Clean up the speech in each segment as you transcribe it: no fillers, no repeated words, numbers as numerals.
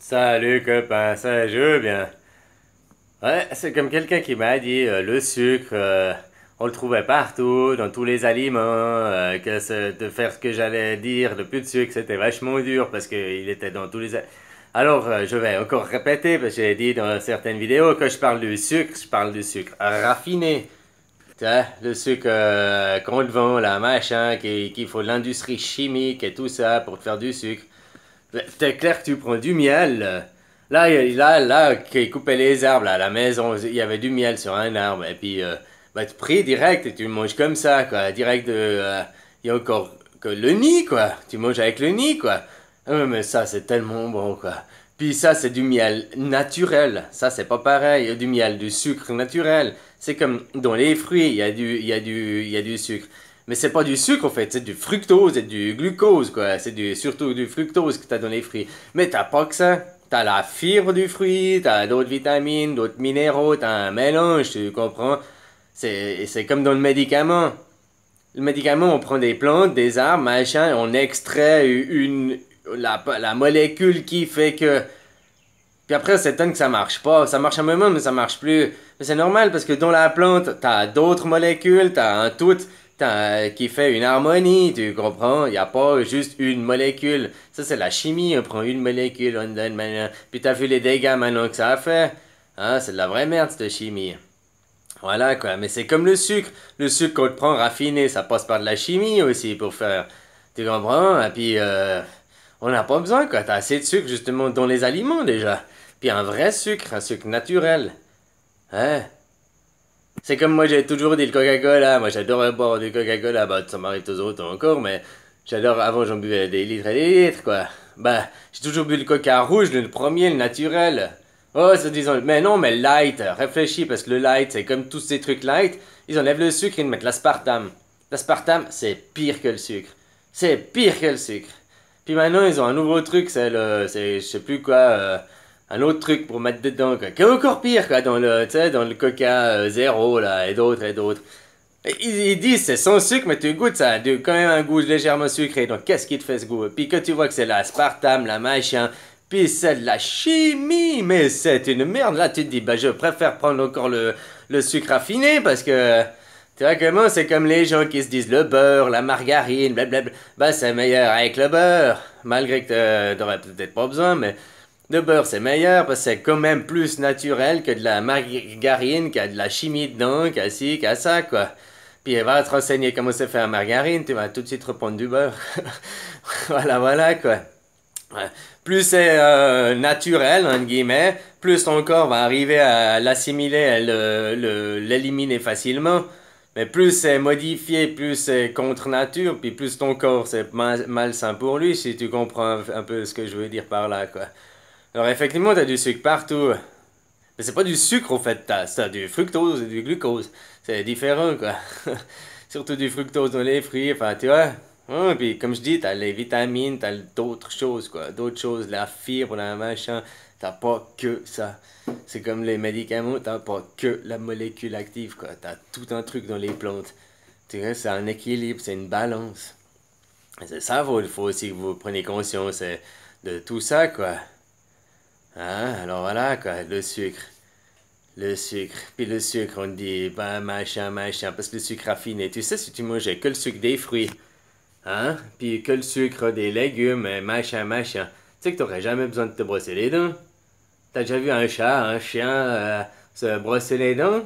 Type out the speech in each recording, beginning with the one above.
Salut copain, ça joue bien. Ouais, c'est comme quelqu'un qui m'a dit le sucre, on le trouvait partout, dans tous les aliments, de faire ce que j'allais dire, le plus de sucre, c'était vachement dur parce qu'il était dans tous les... Alors, je vais encore répéter parce que j'ai dit dans certaines vidéos que je parle du sucre, je parle du sucre raffiné. Tu vois, le sucre qu'on te vend, là, machin, qu'il faut de l'industrie chimique et tout ça pour te faire du sucre. C'est clair que tu prends du miel. Qui coupait les arbres, là, à la maison, il y avait du miel sur un arbre. Et puis, tu pris direct et tu le manges comme ça, quoi. Direct de. Il y a encore que le nid, quoi. Tu manges avec le nid, quoi. Ah, mais ça, c'est tellement bon, quoi. Puis ça, c'est du miel naturel. Ça, c'est pas pareil. Il y a du miel, du sucre naturel. C'est comme dans les fruits, il y a du sucre. Mais c'est pas du sucre en fait, c'est du fructose et du glucose quoi. Surtout du fructose que t'as dans les fruits. Mais t'as pas que ça. T'as la fibre du fruit, t'as d'autres vitamines, d'autres minéraux, t'as un mélange, tu comprends? C'est comme dans le médicament. Le médicament, on prend des plantes, des arbres, machin, on extrait la molécule qui fait que puis après, on s'étonne que ça marche pas. Ça marche un moment, mais ça marche plus. Mais c'est normal parce que dans la plante, t'as d'autres molécules, t'as un tout qui fait une harmonie, tu comprends? Il n'y a pas juste une molécule. Ça, c'est la chimie. On prend une molécule, on donne maintenant. Puis t'as vu les dégâts maintenant que ça a fait. Hein, c'est de la vraie merde, cette chimie. Voilà, quoi. Mais c'est comme le sucre. Le sucre qu'on te prend raffiné, ça passe par de la chimie aussi pour faire. Tu comprends? Et puis, on n'a pas besoin, quoi. T'as assez de sucre, justement, dans les aliments, déjà. Puis un sucre naturel. Hein? C'est comme moi, j'ai toujours dit le Coca-Cola. Moi, j'adorais boire du Coca-Cola. Bah, ça m'arrive toujours autant encore, mais j'adore. Avant, j'en buvais des litres et des litres, quoi. Bah, j'ai toujours bu le Coca rouge, le premier, le naturel. Oh, se disant, mais non, mais light. Réfléchis, parce que le light, c'est comme tous ces trucs light. Ils enlèvent le sucre, ils mettent l'aspartame. L'aspartame, c'est pire que le sucre. C'est pire que le sucre. Puis maintenant, ils ont un nouveau truc, je sais plus quoi, un autre truc pour mettre dedans, quoi. Qui est encore pire, quoi, tu sais, dans le Coca zéro, là, et d'autres, et d'autres. Ils disent c'est sans sucre, mais tu goûtes, ça a quand même un goût légèrement sucré. Donc, qu'est-ce qui te fait ce goût? Puis que tu vois que c'est l'aspartame, la machin, puis c'est de la chimie, mais c'est une merde. Là, tu te dis, bah, je préfère prendre encore le sucre raffiné parce que, tu vois comment c'est comme les gens qui se disent le beurre, la margarine, blablabla. Bah, c'est meilleur avec le beurre. Malgré que t'aurais peut-être pas besoin, mais le beurre c'est meilleur parce que c'est quand même plus naturel que de la margarine, qui a de la chimie dedans, qui a ci, qui a ça, quoi. Puis elle va te renseigner comment c'est fait la margarine, tu vas tout de suite reprendre du beurre. Voilà, voilà, quoi. Ouais. Plus c'est naturel, entre guillemets, plus ton corps va arriver à l'assimiler, à l'éliminer facilement. Mais plus c'est modifié, plus c'est contre nature, puis plus ton corps c'est malsain pour lui, si tu comprends un peu ce que je veux dire par là, quoi. Alors effectivement, t'as du sucre partout. Mais c'est pas du sucre, au fait, t'as du fructose et du glucose. C'est différent, quoi. Surtout du fructose dans les fruits, enfin, tu vois. Puis comme je dis, t'as les vitamines, t'as d'autres choses, quoi. D'autres choses, la fibre, la machin. T'as pas que ça. C'est comme les médicaments, t'as pas que la molécule active, quoi. T'as tout un truc dans les plantes. Tu vois, c'est un équilibre, c'est une balance. Et c'est ça, il faut aussi que vous preniez conscience de tout ça, quoi. Hein? Alors voilà, quoi, le sucre. Le sucre. Puis le sucre, on dit, bah, machin, machin, parce que le sucre raffiné, tu sais, si tu mangeais que le sucre des fruits, hein? Puis que le sucre des légumes, machin, machin, tu sais que t'aurais jamais besoin de te brosser les dents. T'as déjà vu un chat, un chien se brosser les dents?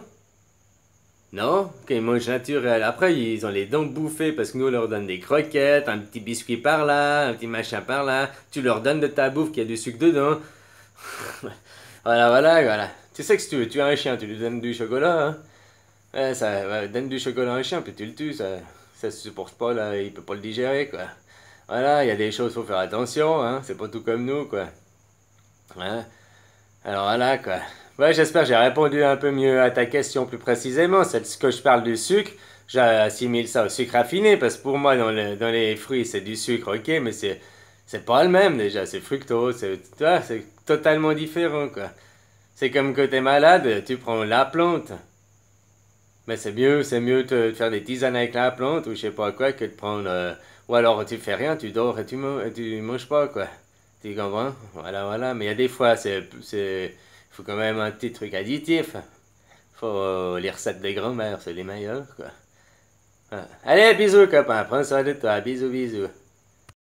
Non? Quand ils mangent naturel. Après, ils ont les dents bouffées parce que nous, on leur donne des croquettes, un petit biscuit par là, un petit machin par là. Tu leur donnes de ta bouffe qui a du sucre dedans. Voilà, voilà, voilà. Tu sais que si tu veux tuer un chien, tu lui donnes du chocolat, hein? Ouais, ça, ouais, donne du chocolat à un chien, puis tu le tues, ça se supporte pas, là, il peut pas le digérer, quoi. Voilà, il y a des choses, faut faire attention, hein, c'est pas tout comme nous, quoi. Hein? Alors voilà, quoi. Ouais, j'espère que j'ai répondu un peu mieux à ta question plus précisément. C'est ce que je parle du sucre. J'assimile ça au sucre raffiné, parce que pour moi, dans les fruits, c'est du sucre, ok, mais c'est pas le même, déjà, c'est fructose, tu vois, c'est totalement différent, quoi. C'est comme quand t'es malade, tu prends la plante. Mais c'est mieux de faire des tisanes avec la plante ou je sais pas quoi que de prendre. Ou alors tu fais rien, tu dors et tu manges pas quoi. Tu comprends? Voilà, voilà. Mais il y a des fois, faut quand même un petit truc additif. Faut les recettes de grand-mère, c'est les meilleures, quoi. Ah. Allez, bisous, copain. Prends soin de toi. Bisous, bisous.